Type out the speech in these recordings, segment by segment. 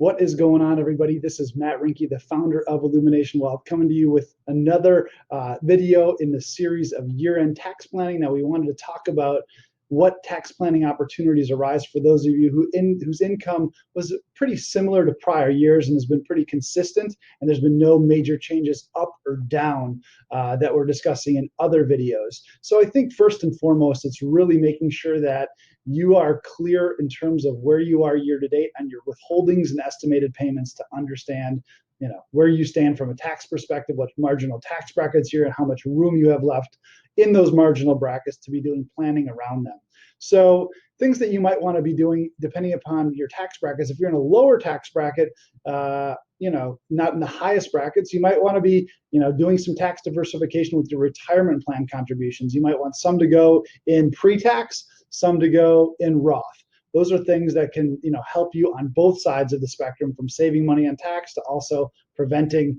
What is going on, everybody? This is Matt Rinke, the founder of Illumination Wealth, coming to you with another video in the series of year-end tax planning. Now, we wanted to talk about what tax planning opportunities arise for those of you whose income was pretty similar to prior years and has been pretty consistent, and there's been no major changes up or down that we're discussing in other videos. So I think first and foremost, it's really making sure that you are clear in terms of where you are year to date on your withholdings and estimated payments to understand where you stand from a tax perspective, what marginal tax brackets you're in, how much room you have left in those marginal brackets to be doing planning around them. So things that you might want to be doing depending upon your tax brackets. If you're in a lower tax bracket, not in the highest brackets, you might want to be doing some tax diversification with your retirement plan contributions. You might want some to go in pre-tax, some to go in Roth. Those are things that can help you on both sides of the spectrum, from saving money on tax to also preventing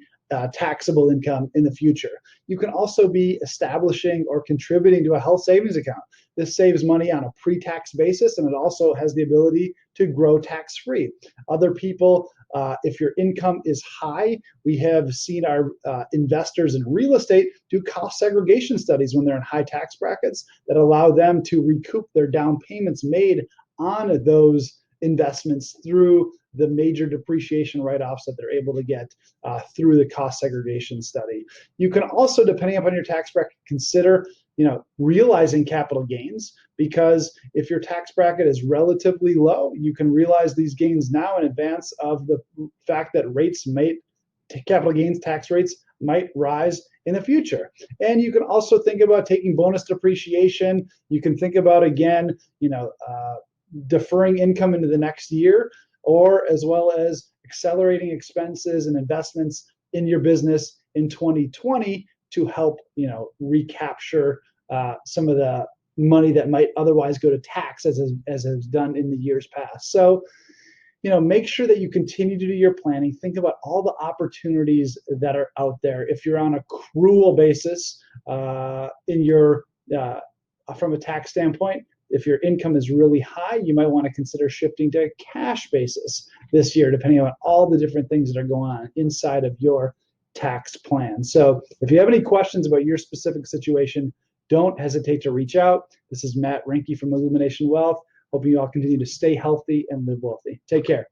taxable income in the future. You can also be establishing or contributing to a health savings account. This saves money on a pre-tax basis, and it also has the ability to grow tax-free. Other people, if your income is high, we have seen our investors in real estate do cost segregation studies when they're in high tax brackets that allow them to recoup their down payments made on those investments through the major depreciation write-offs that they're able to get through the cost segregation study. You can also, depending upon your tax bracket, consider realizing capital gains, because if your tax bracket is relatively low, you can realize these gains now in advance of the fact that capital gains tax rates might rise in the future. And you can also think about taking bonus depreciation. You can think about, again, deferring income into the next year, or as well as accelerating expenses and investments in your business in 2020 to help recapture some of the money that might otherwise go to tax as has done in the years past. So make sure that you continue to do your planning. Think about all the opportunities that are out there. If you're on accrual basis from a tax standpoint, if your income is really high, you might want to consider shifting to a cash basis this year, depending on all the different things that are going on inside of your tax plan. So if you have any questions about your specific situation, don't hesitate to reach out. This is Matt Rinke from Illumination Wealth. Hoping you all continue to stay healthy and live wealthy. Take care.